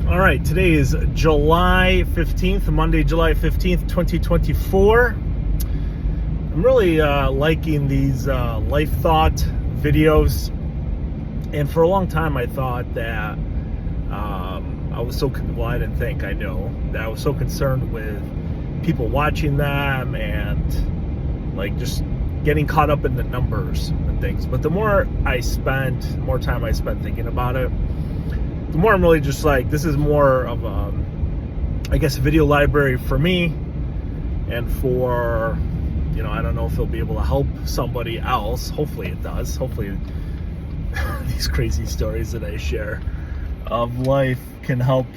All right, today is July 15th, Monday, July 15th, 2024. I'm really liking these life thought videos. And for a long time, I thought that I was so, I didn't think, I know, that I was so concerned with people watching them and like just getting caught up in the numbers and things. But the more time I spent thinking about it, the more I'm really just like, this is more of a, I guess, a video library for me and for, you know, I don't know if it'll be able to help somebody else. Hopefully it does. Hopefully these crazy stories that I share of life can help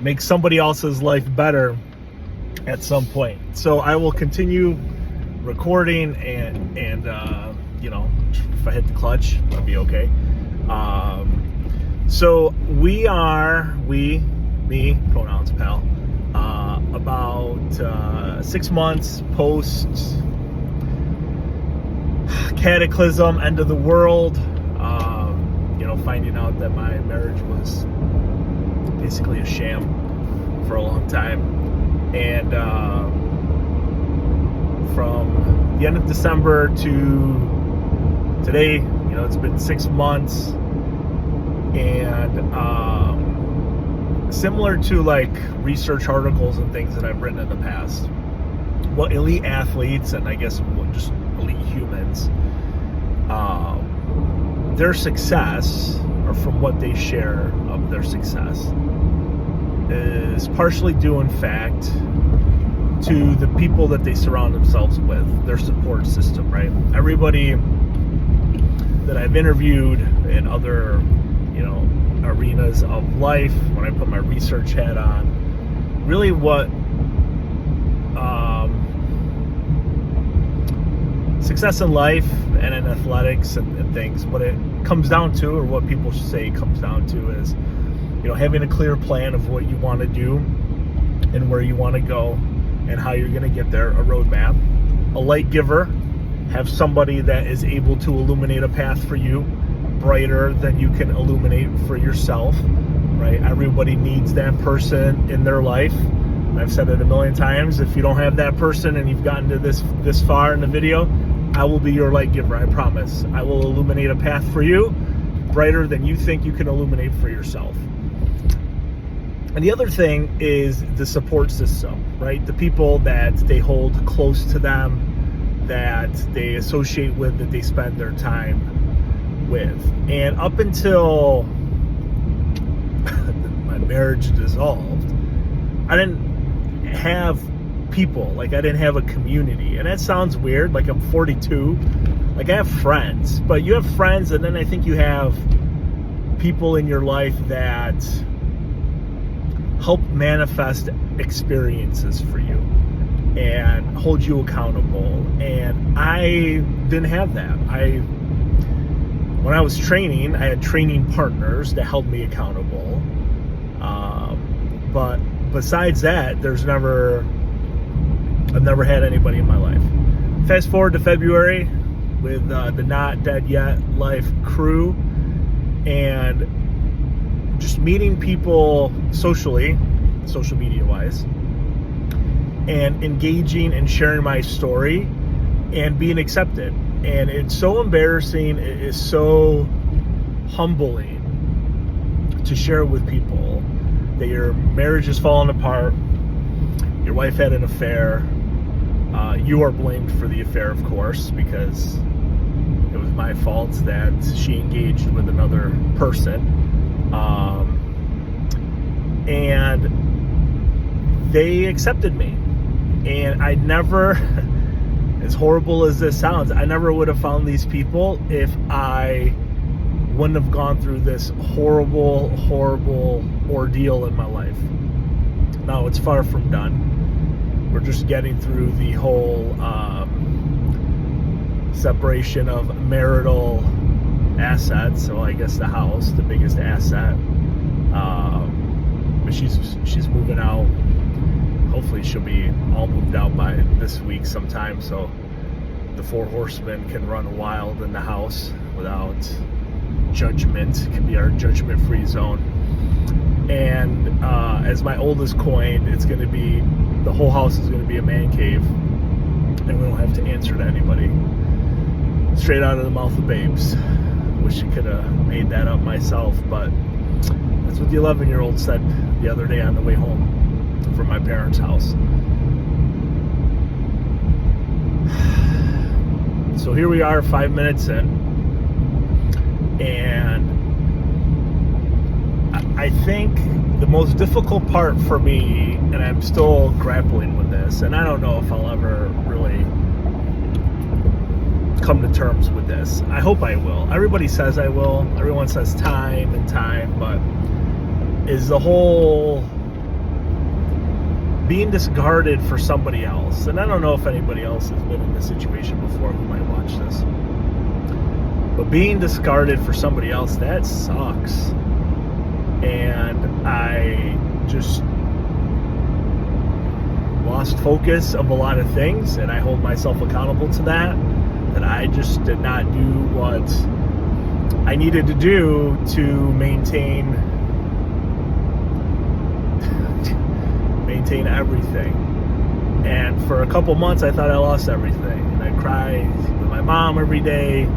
make somebody else's life better at some point. So I will continue recording and you know, if I hit the clutch, it'll be okay. So me, pronouns, pal, about 6 months post cataclysm, end of the world, you know, finding out that my marriage was basically a sham for a long time. And from the end of December to today, you know, it's been 6 months. And similar to like research articles and things that I've written in the past, well, elite athletes and I guess just elite humans, their success, or from what they share of their success, is partially due in fact to the people that they surround themselves with, their support system, right? Everybody that I've interviewed in other, you know, arenas of life, when I put my research hat on, really what success in life and in athletics and things, what it comes down to, or what people say comes down to, is, you know, having a clear plan of what you want to do and where you want to go and how you're going to get there, a roadmap, a light giver, have somebody that is able to illuminate a path for you brighter than you can illuminate for yourself, right? Everybody needs that person in their life. And I've said it a million times. If you don't have that person and you've gotten to this far in the video, I will be your light giver, I promise. I will illuminate a path for you brighter than you think you can illuminate for yourself. And the other thing is the support system, right? The people that they hold close to them, that they associate with, that they spend their time with. And up until my marriage dissolved, I didn't have people, like I didn't have a community. And that sounds weird, like I'm 42, like I have friends, but you have friends, and then I think you have people in your life that help manifest experiences for you and hold you accountable. And I didn't have that. When I was training, I had training partners that held me accountable. But besides that, I've never had anybody in my life. Fast forward to February with the Not Dead Yet Life crew, and just meeting people socially, social media wise, and engaging and sharing my story and being accepted. And it's so embarrassing, it is so humbling to share with people that your marriage is falling apart, your wife had an affair, you are blamed for the affair, of course, because it was my fault that she engaged with another person. And they accepted me. And I never, as horrible as this sounds, I never would have found these people if I wouldn't have gone through this horrible, horrible ordeal in my life. Now, it's far from done. We're just getting through the whole separation of marital assets. So I guess the house, the biggest asset. But she's moving out. Hopefully she'll be all moved out by this week sometime, so the four horsemen can run wild in the house without judgment. It can be our judgment-free zone. And as my oldest coined, it's going to be, the whole house is going to be a man cave, and we don't have to answer to anybody. Straight out of the mouth of babes. Wish I could have made that up myself, but that's what the 11-year-old said the other day on the way home from my parents' house. So here we are, 5 minutes in, and I think the most difficult part for me, and I'm still grappling with this, and I don't know if I'll ever really come to terms with this. I hope I will. Everybody says I will. Everyone says time and time, but is the whole being discarded for somebody else. And I don't know if anybody else has been in this situation before who might watch this. But being discarded for somebody else, that sucks. And I just lost focus of a lot of things, and I hold myself accountable to that I just did not do what I needed to do to maintain everything. And for a couple months I thought I lost everything, and I cried with my mom every day.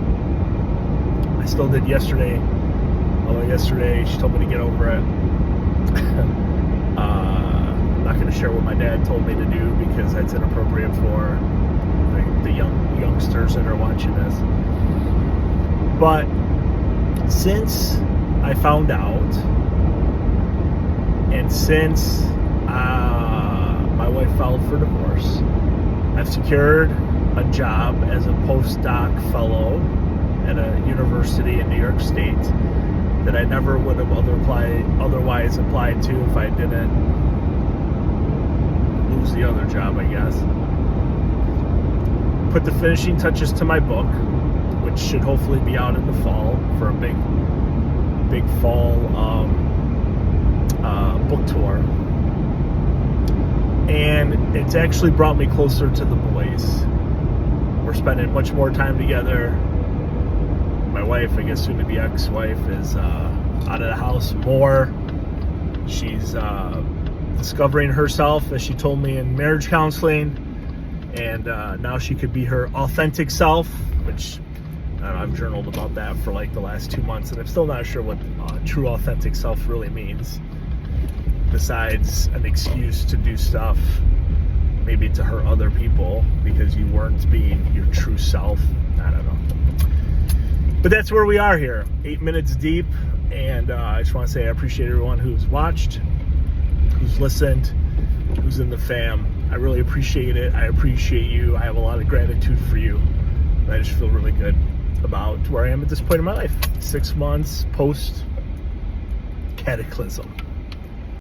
I still did yesterday, although yesterday she told me to get over it. I'm not going to share what my dad told me to do because that's inappropriate for the youngsters that are watching this. But since I found out, and since my wife filed for divorce, I've secured a job as a postdoc fellow at a university in New York State that I never would have otherwise applied to if I didn't lose the other job, I guess. Put the finishing touches to my book, which should hopefully be out in the fall for a big fall book tour. And it's actually brought me closer to the boys. We're spending much more time together. My wife, I guess soon to be ex-wife, is out of the house more. She's discovering herself, as she told me in marriage counseling, and now she could be her authentic self, which I've journaled about that for like the last 2 months, and I'm still not sure what true authentic self really means, besides an excuse to do stuff maybe to hurt other people because you weren't being your true self. I don't know. But that's where we are here, 8 minutes deep, and I just want to say I appreciate everyone who's watched, who's listened, who's in the fam. I really appreciate it. I appreciate you. I have a lot of gratitude for you. And I just feel really good about where I am at this point in my life. 6 months post cataclysm.